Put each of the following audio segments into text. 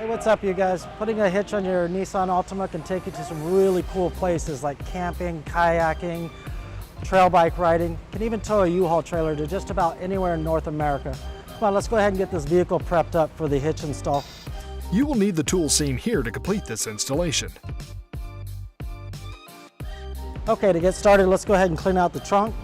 What's up, you guys? Putting a hitch on your Nissan Altima can take you to some really cool places like camping, kayaking, trail bike riding. Can even tow a U-Haul trailer to just about anywhere in North America. Come on, let's go ahead and get this vehicle prepped up for the hitch install. You will need the tools seen here to complete this installation. Okay, to get started, let's go ahead and clean out the trunk.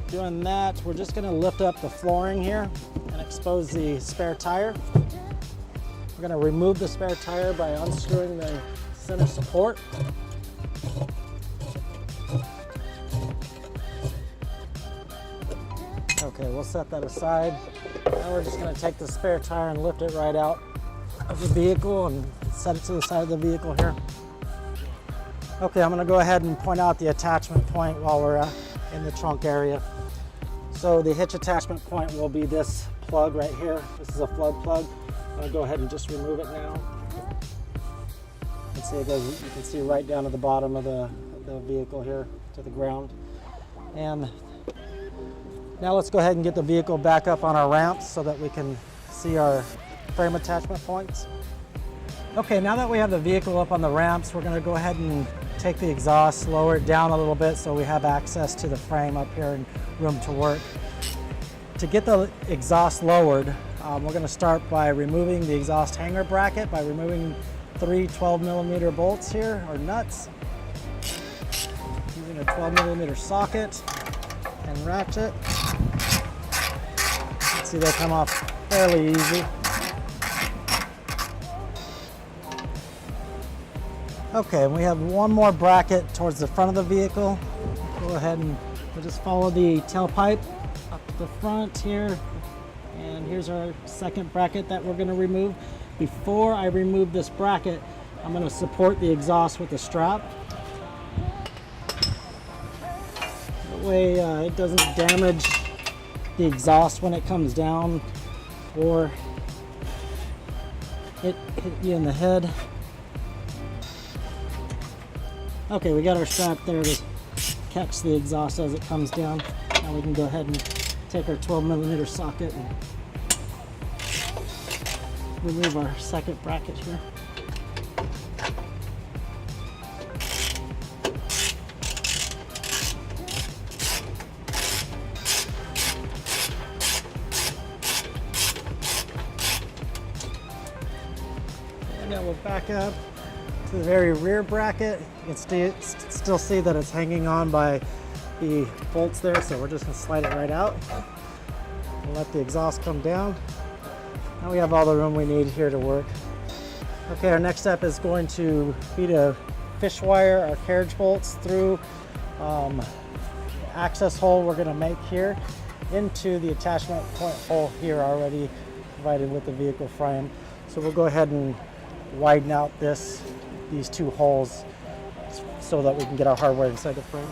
Doing that, we're just going to lift up the flooring here and expose the spare tire. We're going to remove the spare tire by unscrewing the center support. Okay, we'll set that aside. Now we're just going to take the spare tire and lift it right out of the vehicle and set it to the side of the vehicle here. Okay, I'm going to go ahead and point out the attachment point while we're in the trunk area. So the hitch attachment point will be this plug right here. This is a flood plug. I'm going to go ahead and just remove it now. You can see it goes, you can see right down to the bottom of the vehicle here to the ground. And now let's go ahead and get the vehicle back up on our ramps so that we can see our frame attachment points. Okay, now that we have the vehicle up on the ramps, we're going to go ahead and take the exhaust, lower it down a little bit so we have access to the frame up here and room to work. To get the exhaust lowered, we're going to start by removing the exhaust hanger bracket by removing 3 12mm bolts here, or nuts, using a 12mm socket and ratchet. You can see they come off fairly easy. Okay, and we have one more bracket towards the front of the vehicle. Go ahead and we'll just follow the tailpipe up the front here. And here's our second bracket that we're going to remove. Before I remove this bracket, I'm going to support the exhaust with a strap. That way it doesn't damage the exhaust when it comes down or hit you in the head. Okay, we got our strap there to catch the exhaust as it comes down. Now we can go ahead and take our 12mm socket and remove our second bracket here. And now we'll back up to the very rear bracket. You can still see that it's hanging on by the bolts there, so we're just going to slide it right out and let the exhaust come down. Now we have all the room we need here to work. Okay, our next step is going to be to fish wire our carriage bolts through the access hole we're going to make here into the attachment point hole here already provided with the vehicle frame. So we'll go ahead and widen out these two holes so that we can get our hardware inside the frame.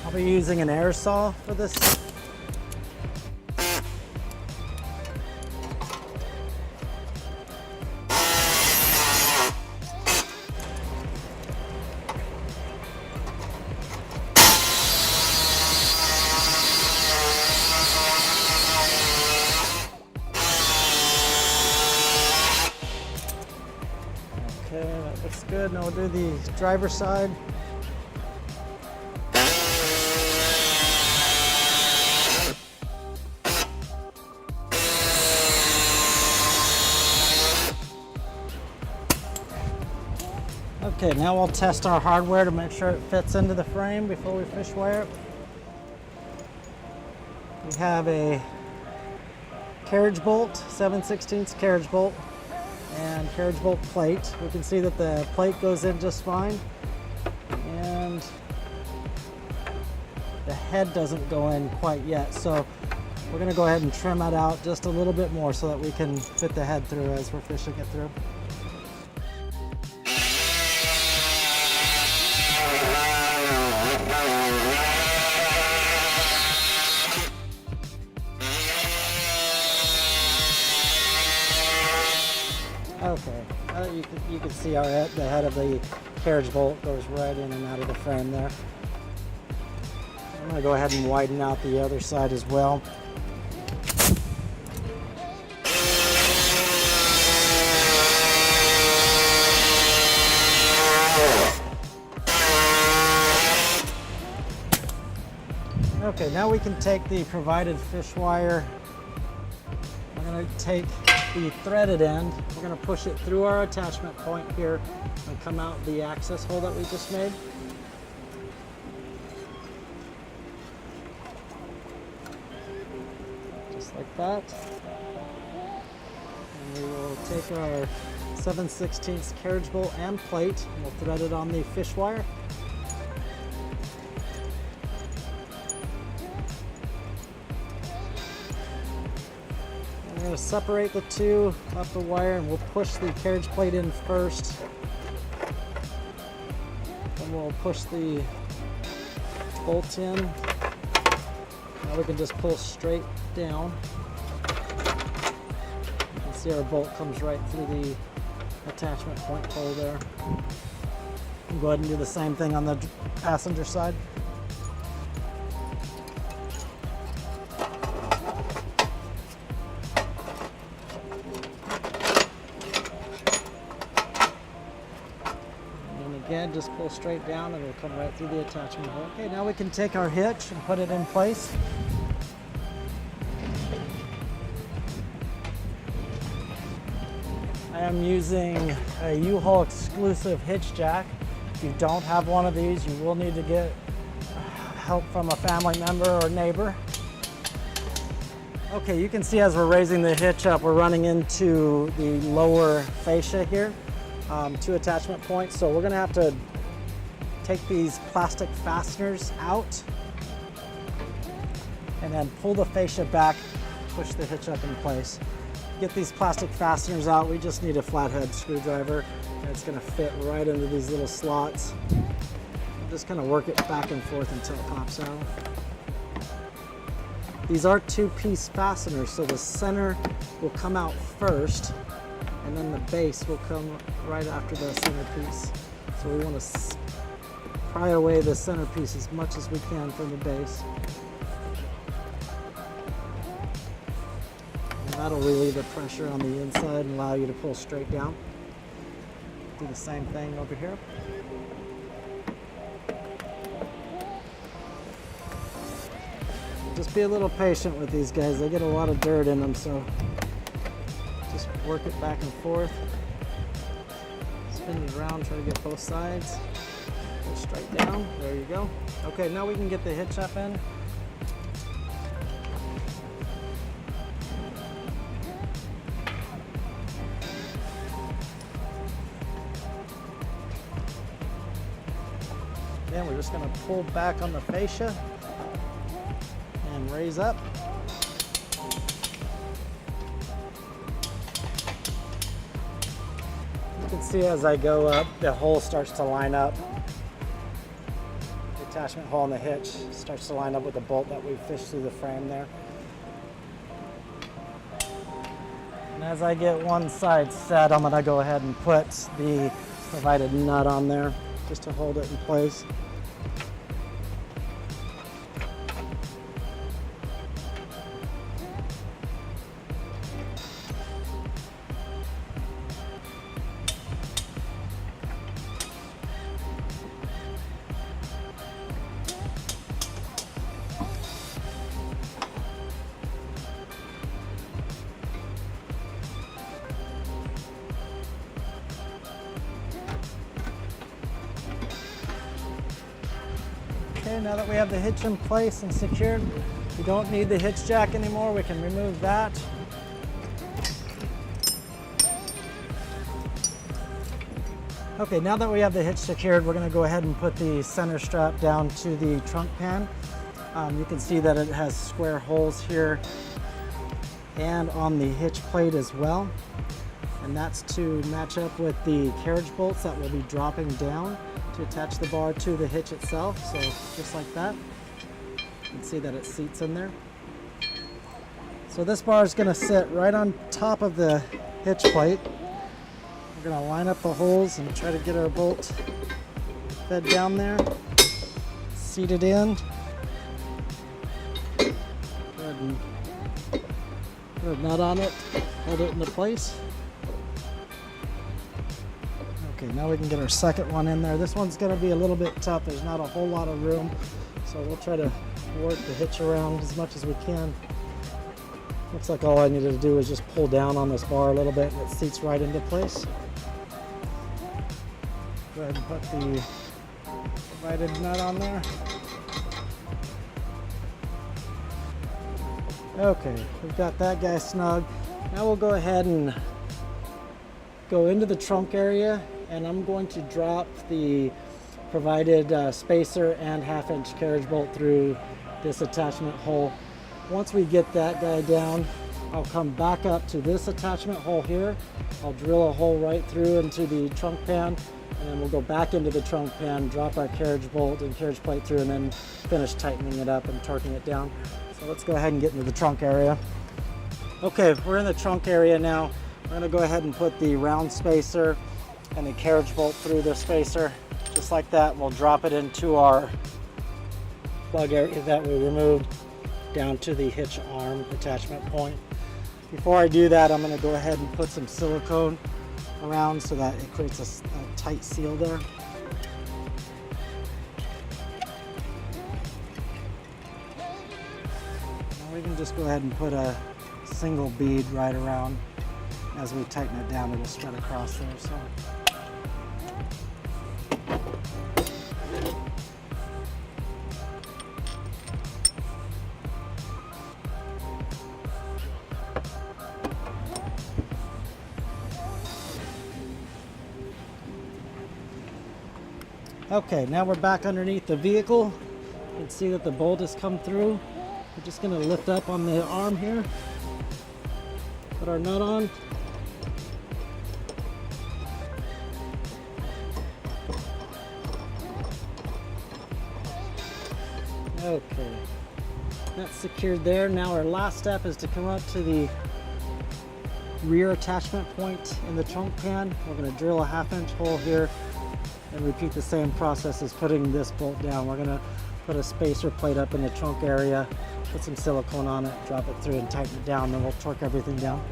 I'll be using an air saw for this. Okay, that looks good. Now we'll do the driver's side. Okay, now we'll test our hardware to make sure it fits into the frame before we fish wire it. We have a carriage bolt, 7/16 carriage bolt, and carriage bolt plate. We can see that the plate goes in just fine, and the head doesn't go in quite yet. So we're going to go ahead and trim that out just a little bit more so that we can fit the head through as we're fishing it through. Okay, you can see the head of the carriage bolt goes right in and out of the frame there. I'm going to go ahead and widen out the other side as well. Okay, now we can take the provided fish wire. We're going to take the threaded end. We're going to push it through our attachment point here and come out the access hole that we just made. Just like that. And we will take our 7/16 carriage bolt and plate and we'll thread it on the fish wire. We're going to separate the two off the wire and we'll push the carriage plate in first. Then we'll push the bolt in. Now we can just pull straight down. You can see our bolt comes right through the attachment point hole there. We'll go ahead and do the same thing on the passenger side. Again, just pull straight down and it'll come right through the attachment hole. Okay, now we can take our hitch and put it in place. I am using a U-Haul exclusive hitch jack. If you don't have one of these, you will need to get help from a family member or neighbor. Okay, you can see as we're raising the hitch up, we're running into the lower fascia here. Two attachment points, so we're going to have to take these plastic fasteners out and then pull the fascia back, push the hitch up in place. Get these plastic fasteners out, we just need a flathead screwdriver and it's going to fit right into these little slots. I'm just going to work it back and forth until it pops out. These are two-piece fasteners, so the center will come out first and then the base will come right after the centerpiece. So we want to pry away the centerpiece as much as we can from the base. And that'll relieve the pressure on the inside and allow you to pull straight down. Do the same thing over here. Just be a little patient with these guys. They get a lot of dirt in them, so just work it back and forth. Spin it around, try to get both sides. Go straight down, there you go. Okay, now we can get the hitch up in. Then we're just gonna pull back on the fascia and raise up. You can see as I go up, the hole starts to line up. The attachment hole in the hitch starts to line up with the bolt that we fished through the frame there. And as I get one side set, I'm gonna go ahead and put the provided nut on there just to hold it in place. Okay, now that we have the hitch in place and secured, we don't need the hitch jack anymore. We can remove that. Okay, now that we have the hitch secured, we're going to go ahead and put the center strap down to the trunk pan. You can see that it has square holes here and on the hitch plate as well. And that's to match up with the carriage bolts that will be dropping down to attach the bar to the hitch itself. So just like that, you can see that it seats in there. So this bar is going to sit right on top of the hitch plate. We're going to line up the holes and try to get our bolt fed down there, seat it in. Go ahead and put a nut on it, hold it into place. Okay, now we can get our second one in there. This one's going to be a little bit tough. There's not a whole lot of room, So we'll try to work the hitch around as much as we can. Looks like all I needed to do was just pull down on this bar a little bit and it seats right into place. Go ahead and put the provided nut on there. Okay, we've got that guy snug. Now we'll go ahead and go into the trunk area, and I'm going to drop the provided spacer and 1/2-inch carriage bolt through this attachment hole. Once we get that guy down, I'll come back up to this attachment hole here. I'll drill a hole right through into the trunk pan, and then we'll go back into the trunk pan, drop our carriage bolt and carriage plate through, and then finish tightening it up and torquing it down. So let's go ahead and get into the trunk area. Okay, we're in the trunk area now. We're gonna go ahead and put the round spacer and the carriage bolt through the spacer, just like that. We'll drop it into our plug area that we removed down to the hitch arm attachment point. Before I do that, I'm gonna go ahead and put some silicone around so that it creates a tight seal there. Now we can just go ahead and put a single bead right around. As we tighten it down, it'll spread across there. So. Okay, now we're back underneath the vehicle. You can see that the bolt has come through. We're just going to lift up on the arm here, put our nut on. Okay, that's secured there. Now our last step is to come up to the rear attachment point in the trunk pan. We're going to drill a 1/2-inch hole here and repeat the same process as putting this bolt down. We're going to put a spacer plate up in the trunk area, put some silicone on it, drop it through and tighten it down, then we'll torque everything down.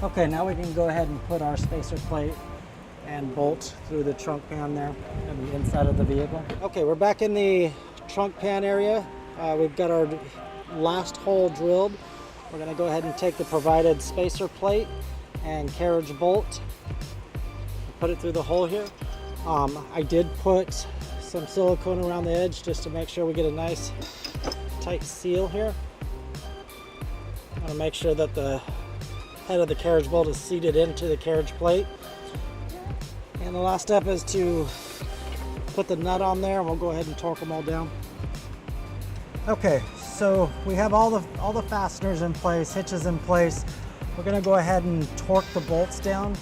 Okay, now we can go ahead and put our spacer plate and bolt through the trunk pan there and the inside of the vehicle. Okay, we're back in the trunk pan area. We've got our last hole drilled. We're going to go ahead and take the provided spacer plate and carriage bolt, put it through the hole here. I did put some silicone around the edge just to make sure we get a nice tight seal here. I want to make sure that the head of the carriage bolt is seated into the carriage plate. And the last step is to put the nut on there, and we'll go ahead and torque them all down. Okay, so we have all the fasteners in place, hitches in place. We're going to go ahead and torque the bolts down.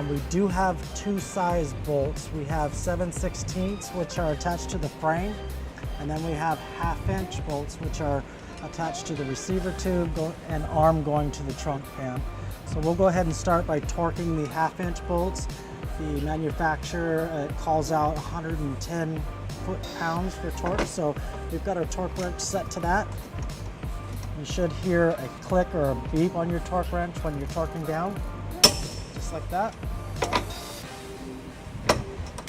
We do have two size bolts. We have 7/16, which are attached to the frame, and then we have 1/2-inch bolts, which are attached to the receiver tube and arm going to the trunk pan. So we'll go ahead and start by torquing the 1/2-inch bolts. The manufacturer calls out 110 foot-pounds for torque, so we've got our torque wrench set to that. You should hear a click or a beep on your torque wrench when you're torquing down, just like that.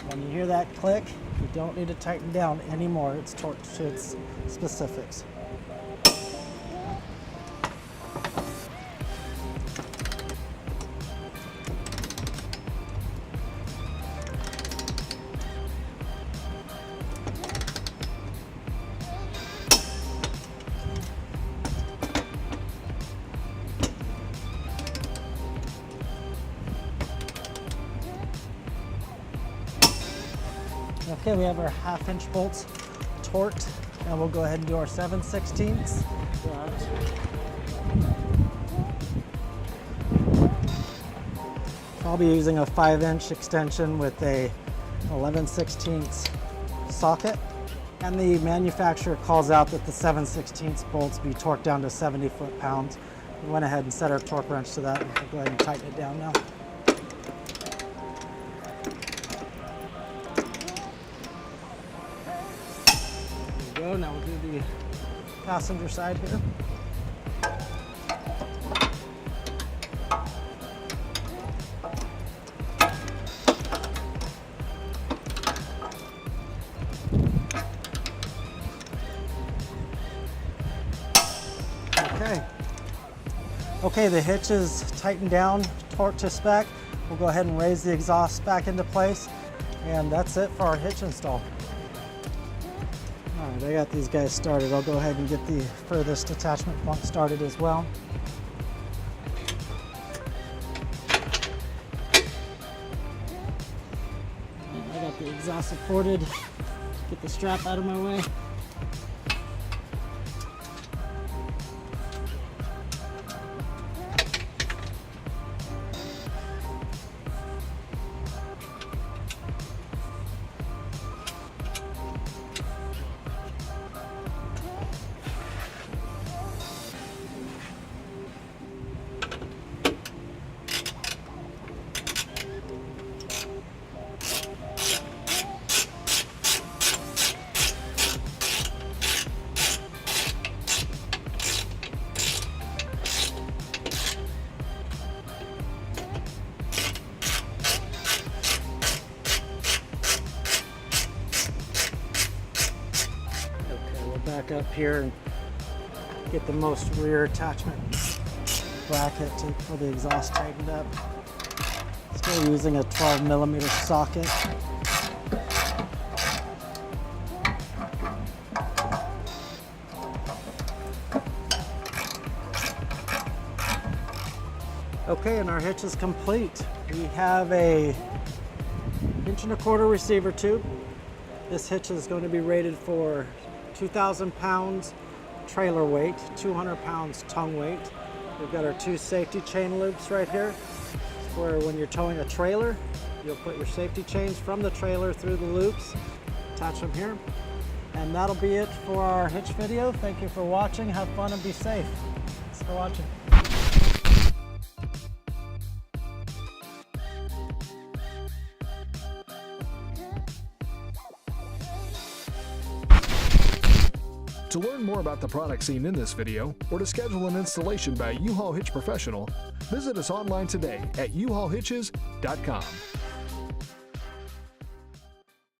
When you hear that click, you don't need to tighten down anymore. It's torqued to its specifics. Okay, we have our 1/2-inch bolts torqued, and we'll go ahead and do our 7/16. I'll be using a 5-inch extension with a 11/16 socket, and the manufacturer calls out that the 7/16 bolts be torqued down to 70 foot-pounds. We went ahead and set our torque wrench to that, and we'll go ahead and tighten it down now. Now we'll do the passenger side here. Okay, the hitch is tightened down, torqued to spec. We'll go ahead and raise the exhaust back into place, and that's it for our hitch install. All right, I got these guys started. I'll go ahead and get the furthest attachment point started as well. I got the exhaust supported. Get the strap out of my way. Back up here and get the most rear attachment bracket for the exhaust tightened up. Still using a 12mm socket. Okay, and our hitch is complete. We have a 1.25" receiver tube. This hitch is going to be rated for 2,000 pounds trailer weight, 200 pounds tongue weight. We've got our 2 safety chain loops right here, where when you're towing a trailer, you'll put your safety chains from the trailer through the loops, attach them here. And that'll be it for our hitch video. Thank you for watching. Have fun and be safe. Thanks for watching. To learn more about the products seen in this video, or to schedule an installation by U-Haul Hitch Professional, visit us online today at uhaulhitches.com.